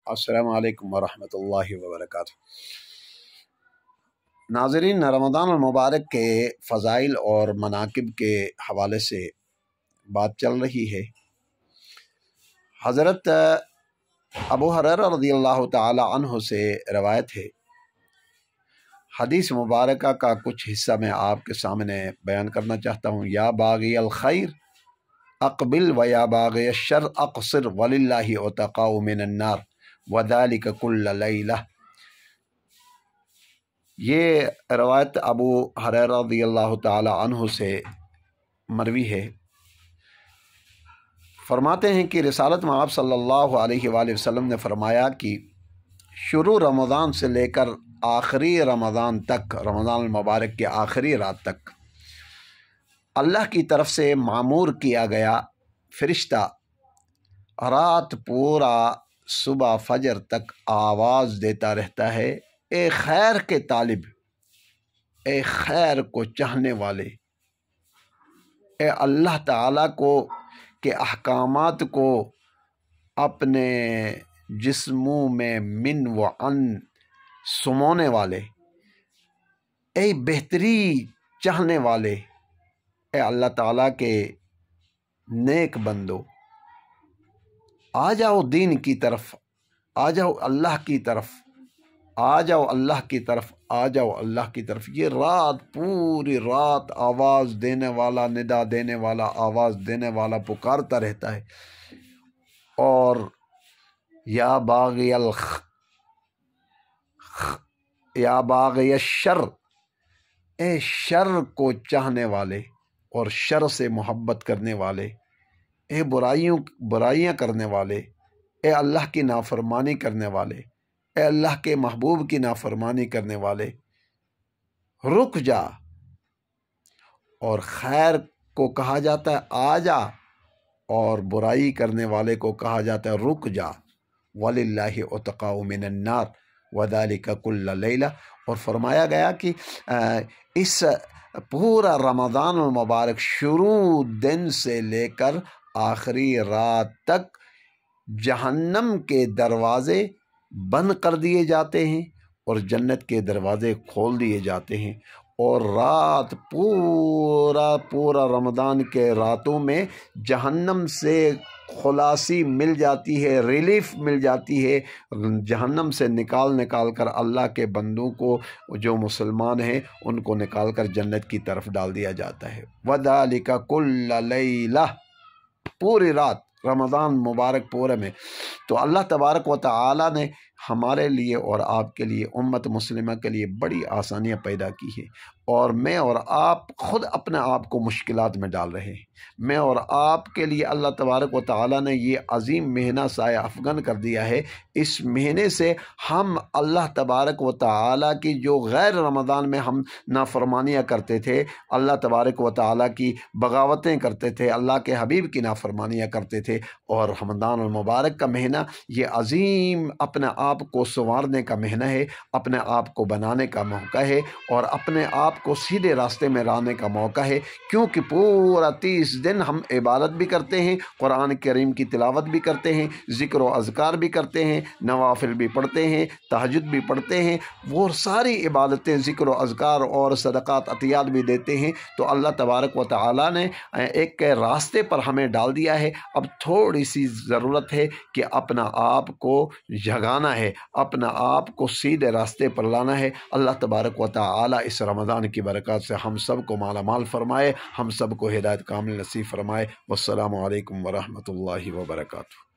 अस्सलामु अलैकुम वरहमतुल्लाहि वबरकातुह। नाज़रीन, रमज़ान मुबारक के फ़ज़ाइल और मनाकिब के हवाले से बात चल रही है। हज़रत अबू हुरैरा रज़ियल्लाहु ताला अन्हु से रवायत है। हदीस मुबारक का कुछ हिस्सा मैं आपके सामने बयान करना चाहता हूँ। या बाग़ी अल खैर अक़बिल व या बाग़ी अश-शर अक़सिर वलिल्लाहि उतक़ाउ मिनन नार वज़ालिका कुल्ल लैला। ये रवायत अबू हुरैरा रज़ियल्लाहु ताला अन्हु से मरवी है। फरमाते हैं कि रिसालत में आप सल्लल्लाहु अलैहि वसल्लम ने फरमाया कि शुरू रमज़ान से लेकर आखिरी रमज़ान तक, रमज़ान मुबारक के आखिरी रात तक, अल्लाह की तरफ से मामूर किया गया फ़रिश्ता रात पूरा सुबह फजर तक आवाज़ देता रहता है, ए खैर के तालिब, ए खैर को चाहने वाले, ए अल्लाह ताला को के अहकामात को अपने जिस्मों में मिन व अन सुमोने वाले, ए बेहतरी चाहने वाले, ए अल्लाह ताला के नेक बंदो, आ जाओ दीन की तरफ, आ जाओ अल्लाह की तरफ, आ जाओ अल्लाह की तरफ, आ जाओ अल्लाह की तरफ। ये रात पूरी रात आवाज़ देने वाला, निदा देने वाला, आवाज़ देने वाला पुकारता रहता है। और या बाग़ी अश-शर, ए शर को चाहने वाले और शर से मोहब्बत करने वाले, ए बुराइयाँ करने वाले, ए अल्लाह की नाफरमानी करने वाले, ए अल्लाह के महबूब की नाफरमानी करने वाले, रुक जा। और खैर को कहा जाता है आ जा, और बुराई करने वाले को कहा जाता है रुक जा। वलिल्लाहि उतक़ाउ मिनन नार वज़ालिका कुल्ल लैला। और फरमाया गया कि इस पूरा रमज़ान मुबारक शुरू दिन से लेकर आखिरी रात तक जहन्नम के दरवाज़े बंद कर दिए जाते हैं और जन्नत के दरवाज़े खोल दिए जाते हैं। और रात पूरा रमज़ान के रातों में जहन्नम से खुलासी मिल जाती है, रिलीफ मिल जाती है। जहन्नम से निकाल कर अल्लाह के बंदों को, जो मुसलमान हैं, उनको निकाल कर जन्नत की तरफ डाल दिया जाता है। वज़ालिका कुल्ल लैला, पूरी रात रमज़ान मुबारक पूरे में। तो अल्लाह तबारक व तआला ने हमारे लिए और आपके लिए, उम्मत मुस्लिमा के लिए बड़ी आसानियाँ पैदा की है। और मैं और आप ख़ुद अपने आप को मुश्किलात में डाल रहे हैं। मैं और आपके लिए अल्लाह तबारक व तआला ने ये अज़ीम महीना साया अफ़गन कर दिया है। इस महीने से हम अल्लाह तबारक व तआला की जो गैर रमज़ान में हम नाफरमानियाँ करते थे, अल्लाह तबारक व तआला की बगावतें करते थे, अल्लाह के हबीब की नाफरमानियाँ करते थे। और रमज़ान मुबारक का महीना ये अज़ीम अपने आप को संवारने का महीना है, अपने आप को बनाने का मौका है और अपने आप को सीधे रास्ते में लाने का मौका है। क्योंकि पूरा 30 दिन हम इबादत भी करते हैं, कुरान करीम की तिलावत भी करते हैं, ज़िक्र व अज़कार भी करते हैं, नवाफिल भी पढ़ते हैं, तहज्जुद भी पढ़ते हैं, वो सारी इबादतें, ज़िक्र व अज़कार और सदक़ात अतियात भी देते हैं। तो अल्लाह तबारक व तआला ने एक रास्ते पर हमें डाल दिया है। अब थोड़ी सी ज़रूरत है कि अपना आप को जगाना है, अपना आप को सीधे रास्ते पर लाना है। अल्लाह तबारक व तआला इस रमज़ान की बरकत से हम सब को माला माल फरमाए, हम सब को हिदायत कामिल नसीब फरमाए। वस्सलामु अलैकुम वरहमतुल्लाहि वबरकातुहू।